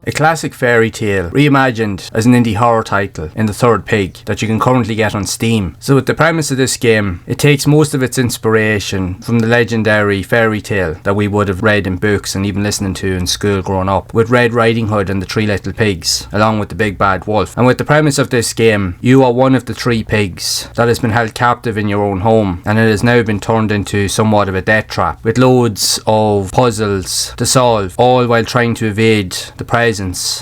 A classic fairy tale, reimagined as an indie horror title in The Third Pig that you can currently get on Steam. So with the premise of this game, it takes most of its inspiration from the legendary fairy tale that we would have read in books and even listening to in school growing up, with Red Riding Hood and the Three Little Pigs, along with the Big Bad Wolf. And with the premise of this game, you are one of the three pigs that has been held captive in your own home, and it has now been turned into somewhat of a death trap, with loads of puzzles to solve, all while trying to evade the presence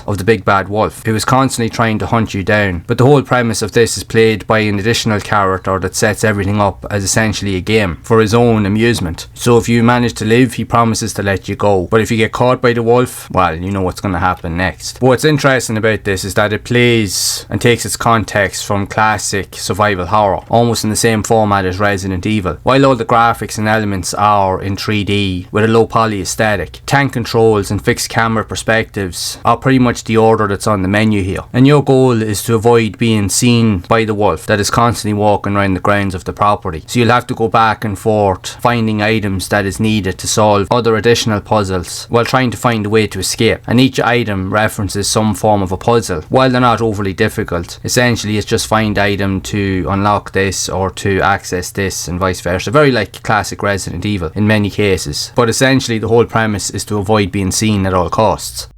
of the Big Bad Wolf, who is constantly trying to hunt you down. But the whole premise of this is played by an additional character that sets everything up as essentially a game for his own amusement. So if you manage to live, he promises to let you go. But if you get caught by the wolf, well, you know what's going to happen next. But what's interesting about this is that it plays and takes its context from classic survival horror, almost in the same format as Resident Evil. While all the graphics and elements are in 3D with a low poly aesthetic, tank controls and fixed camera perspectives are pretty much the order that's on the menu here. And your goal is to avoid being seen by the wolf that is constantly walking around the grounds of the property. So you'll have to go back and forth finding items that is needed to solve other additional puzzles while trying to find a way to escape. And each item references some form of a puzzle. While they're not overly difficult, essentially it's just find item to unlock this or to access this and vice versa. Very like classic Resident Evil in many cases. But essentially the whole premise is to avoid being seen at all costs.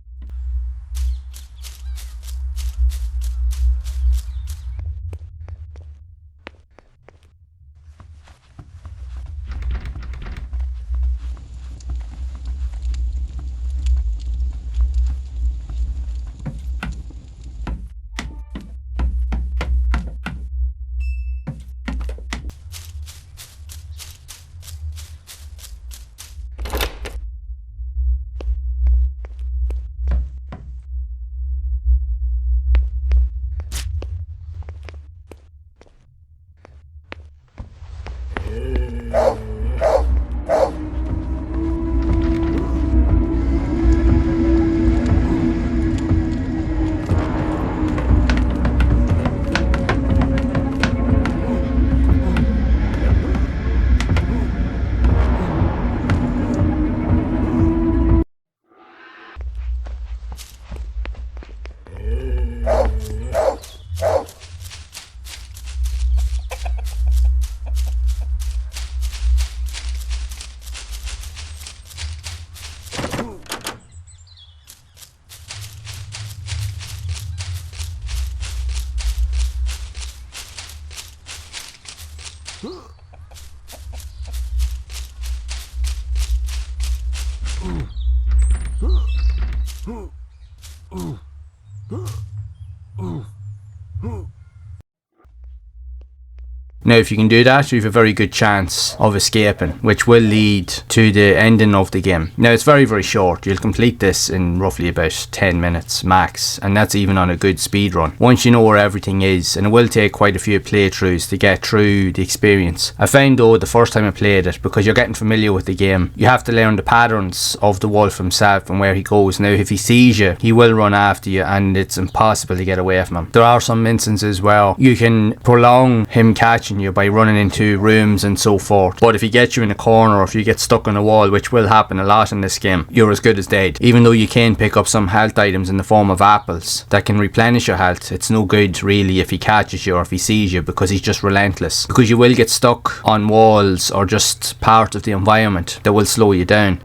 Now if you can do that, you have a very good chance of escaping, which will lead to the ending of the game. Now it's very short. You'll complete this in roughly about 10 minutes max, and that's even on a good speed run, once you know where everything is, and it will take quite a few playthroughs to get through the experience. I found though the first time I played it, because you're getting familiar with the game, you have to learn the patterns of the wolf himself and where he goes. Now if he sees you, he will run after you and it's impossible to get away from him. There are some instances where you can prolong him catching you by running into rooms and so forth, but if he gets you in a corner or if you get stuck on a wall, which will happen a lot in this game, you're as good as dead. Even though you can pick up some health items in the form of apples that can replenish your health, it's no good really if he catches you or if he sees you, because he's just relentless, because you will get stuck on walls or just part of the environment that will slow you down.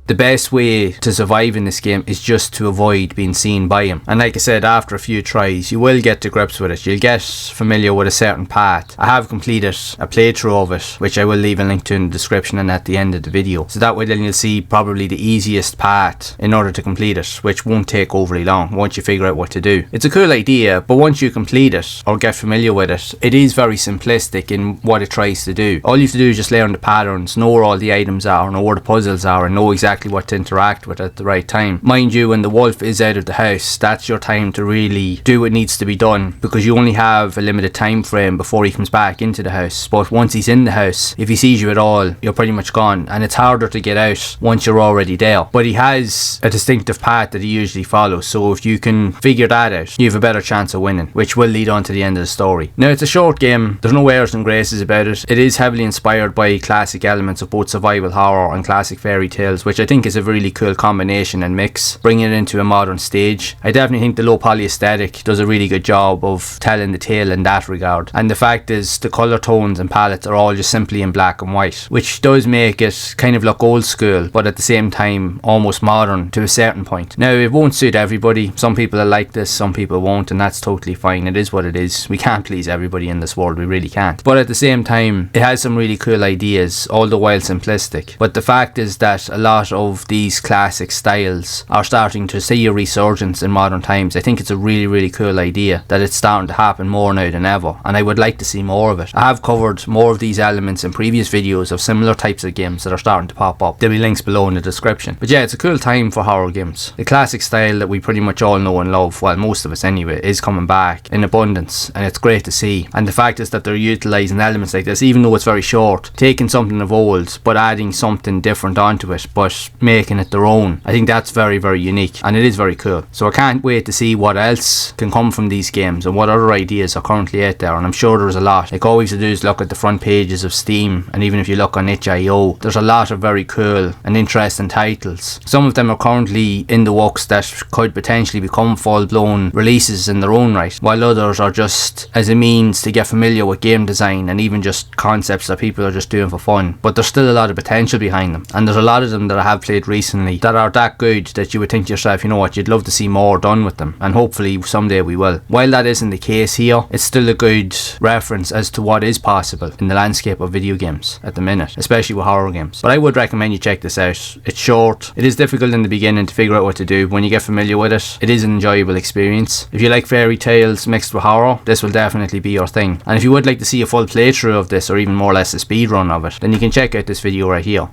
The best way to survive in this game is just to avoid being seen by him. And like I said, after a few tries, you will get to grips with it. You'll get familiar with a certain path. I have completed a playthrough of it, which I will leave a link to in the description and at the end of the video. So that way then you'll see probably the easiest path in order to complete it, which won't take overly long once you figure out what to do. It's a cool idea, but once you complete it or get familiar with it, it is very simplistic in what it tries to do. All you have to do is just learn the patterns, know where all the items are, know where the puzzles are, and know exactly what to interact with at the right time. Mind you, when the wolf is out of the house, that's your time to really do what needs to be done, because you only have a limited time frame before he comes back into the house. But once he's in the house, if he sees you at all, you're pretty much gone, and it's harder to get out once you're already there. But he has a distinctive path that he usually follows, so if you can figure that out, you have a better chance of winning, which will lead on to the end of the story. Now, it's a short game, there's no airs and graces about it. It is heavily inspired by classic elements of both survival horror and classic fairy tales, which I think is a really cool combination and mix, bringing it into a modern stage. I definitely think the low poly aesthetic does a really good job of telling the tale in that regard, and the fact is the colour tones and palettes are all just simply in black and white, which does make it kind of look old school, but at the same time almost modern to a certain point. Now, it won't suit everybody. Some people are like this, some people won't, and that's totally fine. It is what it is. We can't please everybody in this world, we really can't. But at the same time, it has some really cool ideas, all the while simplistic. But the fact is that a lot of these classic styles are starting to see a resurgence in modern times. I think it's a really cool idea that it's starting to happen more now than ever, and I would like to see more of it. I have covered more of these elements in previous videos of similar types of games that are starting to pop up. There'll be links below in the description. But yeah, it's a cool time for horror games. The classic style that we pretty much all know and love, well, most of us anyway, is coming back in abundance, and it's great to see. And the fact is that they're utilising elements like this, even though it's very short, taking something of old but adding something different onto it, but making it their own. I think that's very unique, and it is very cool. So I can't wait to see what else can come from these games and what other ideas are currently out there, and I'm sure there's a lot. Like, all we have to do is look at the front pages of Steam, and even if you look on itch.io, there's a lot of very cool and interesting titles. Some of them are currently in the works that could potentially become full-blown releases in their own right, while others are just as a means to get familiar with game design and even just concepts that people are just doing for fun. But there's still a lot of potential behind them, and there's a lot of them that I have played recently that are that good that you would think to yourself, you know what, you'd love to see more done with them, and hopefully someday we will. While that isn't the case here, it's still a good reference as to what is possible in the landscape of video games at the minute, especially with horror games. But I would recommend you check this out. It's short, it is difficult in the beginning to figure out what to do. When you get familiar with it, it is an enjoyable experience. If you like fairy tales mixed with horror, this will definitely be your thing. And if you would like to see a full playthrough of this, or even more or less a speed run of it, then you can check out this video right here.